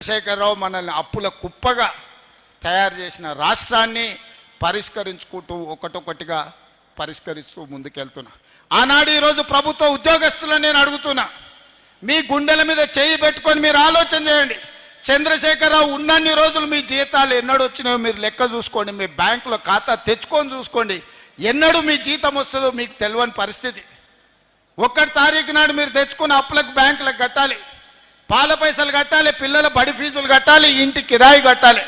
చంద్రశేఖరరావు మనల్ని అప్పుల కుప్పగా తయారు చేసిన రాష్ట్రాన్ని పరిష్కరించుకుంటూ ఒకటొకటిగా పరిష్కరిస్తూ ముందుకెళ్తున్నా. ఆనాడు ఈరోజు ప్రభుత్వ ఉద్యోగస్తులను నేను అడుగుతున్నా, మీ గుండెల మీద చేయి పెట్టుకొని మీరు ఆలోచన చేయండి. చంద్రశేఖరరావు ఉన్నన్ని రోజులు మీ జీతాలు ఎన్నడూ వచ్చినాయో మీరు లెక్క చూసుకోండి, మీ బ్యాంకులో ఖాతా తెచ్చుకొని చూసుకోండి. ఎన్నడూ మీ జీతం వస్తుందో మీకు తెలియని పరిస్థితి. 1 తారీఖు నాడు మీరు తెచ్చుకున్న అప్పులకు బ్యాంకులకు కట్టాలి, పాల పైసలు కట్టాలి, పిల్లల బడి ఫీజులు కట్టాలి, ఇంటి కిరాయి కట్టాలి.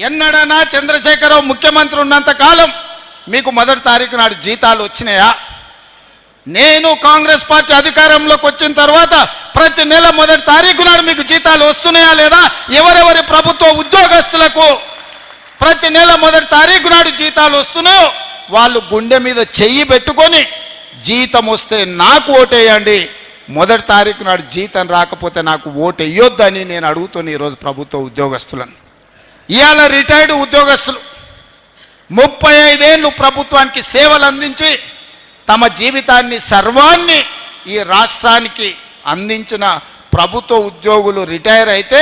ఎన్నడన్నా చంద్రశేఖరరావు ముఖ్యమంత్రి ఉన్నంత కాలం మీకు 1 తారీఖు నాడు జీతాలు వచ్చినాయా? నేను కాంగ్రెస్ పార్టీ అధికారంలోకి వచ్చిన తర్వాత ప్రతి నెల 1 తారీఖు నాడు మీకు జీతాలు వస్తున్నాయా లేదా? ఎవరెవరి ప్రభుత్వ ఉద్యోగస్తులకు ప్రతి నెల 1 తారీఖు నాడు జీతాలు వస్తున్నాయో వాళ్ళు గుండె మీద చెయ్యి పెట్టుకొని జీతం వస్తే నాకు ఓటేయండి, 1 తారీఖు నాడు జీతం రాకపోతే నాకు ఓటు వేయొద్దని నేను అడుగుతున్నా ఈరోజు ప్రభుత్వ ఉద్యోగస్తులను. ఇవాళ రిటైర్డ్ ఉద్యోగస్తులు 35 ఏళ్ళు ప్రభుత్వానికి సేవలు అందించి తమ జీవితాన్ని సర్వాన్ని ఈ రాష్ట్రానికి అందించిన ప్రభుత్వ ఉద్యోగులు రిటైర్ అయితే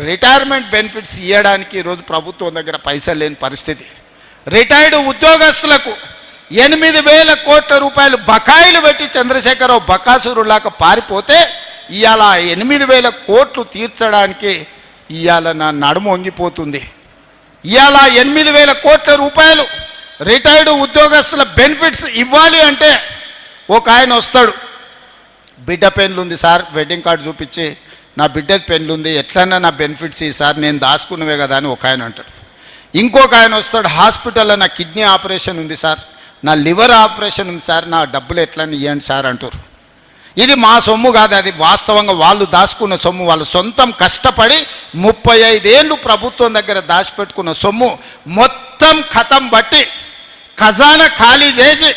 రిటైర్మెంట్ బెనిఫిట్స్ ఇవ్వడానికి ఈరోజు ప్రభుత్వం దగ్గర పైసలు లేని పరిస్థితి. రిటైర్డ్ ఉద్యోగస్తులకు 8,000 కోట్ల రూపాయలు బకాయిలు పెట్టి చంద్రశేఖరరావు బకాసురులాగా పారిపోతే ఇవాళ 8,000 కోట్లు తీర్చడానికి ఇవాళ నా నడుము వంగిపోతుంది. ఇవాళ 8,000 కోట్ల రూపాయలు రిటైర్డ్ ఉద్యోగస్తుల బెనిఫిట్స్ ఇవ్వాలి అంటే ఒక ఆయన వస్తాడు, బిడ్డ పెన్లు ఉంది సార్, వెడ్డింగ్ కార్డు చూపించి నా బిడ్డది పెన్లు ఉంది, ఎట్లన్నా నా బెనిఫిట్స్ ఈ సార్ నేను దాచుకున్నవే కదా అని ఒక ఆయన అంటాడు. ఇంకొక ఆయన వస్తాడు, హాస్పిటల్లో నా కిడ్నీ ఆపరేషన్ ఉంది సార్, నా లివర్ ఆపరేషన్ ఉంది సార్, నా డబ్బులు ఎట్లని ఇవ్వండి సార్ అంటారు. ఇది మా సొమ్ము కాదు, అది వాస్తవంగా వాళ్ళు దాచుకున్న సొమ్ము. వాళ్ళు సొంతం కష్టపడి 35 ఏళ్ళు ప్రభుత్వం దగ్గర దాచిపెట్టుకున్న సొమ్ము మొత్తం ఖతం బట్టి ఖజానా ఖాళీ చేసి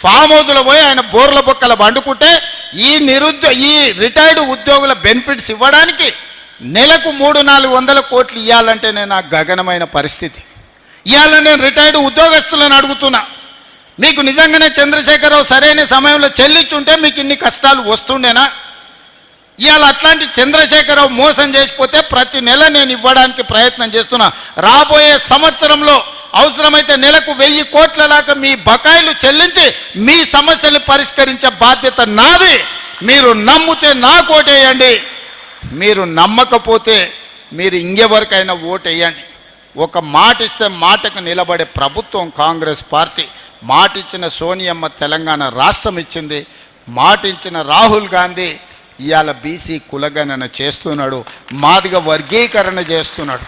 ఫామ్ హౌస్లో పోయి ఆయన బోర్ల బొక్కల వండుకుంటే ఈ రిటైర్డ్ ఉద్యోగుల బెనిఫిట్స్ ఇవ్వడానికి నెలకు 300-400 కోట్లు ఇవ్వాలంటే నేను గగనమైన పరిస్థితి. ఇవాళ నేను రిటైర్డ్ ఉద్యోగస్తులను అడుగుతున్నా, మీకు నిజంగానే చంద్రశేఖరరావు సరైన సమయంలో చెల్లించుంటే మీకు ఇన్ని కష్టాలు వస్తుండేనా? ఇవాళ అట్లాంటి చంద్రశేఖరరావు మోసం చేసిపోతే ప్రతి నెల నేను ఇవ్వడానికి ప్రయత్నం చేస్తున్నా. రాబోయే సంవత్సరంలో అవసరమైతే నెలకు 1000 కోట్ల దాకా మీ బకాయిలు చెల్లించి మీ సమస్యలు పరిష్కరించే బాధ్యత నాది. మీరు నమ్మితే నాకు ఓటేయండి, మీరు నమ్మకపోతే మీరు ఇంకెవరికైనా ఓటేయండి. ఒక మాట ఇస్తే మాటకు నిలబడే ప్రభుత్వం కాంగ్రెస్ పార్టీ. మాట ఇచ్చిన సోనియమ్మ తెలంగాణ రాష్ట్రం ఇచ్చింది, మాట ఇచ్చిన రాహుల్ గాంధీ ఇవాళ బీసీ కులగణన చేస్తున్నాడు, మాదిగ వర్గీకరణ చేస్తున్నాడు.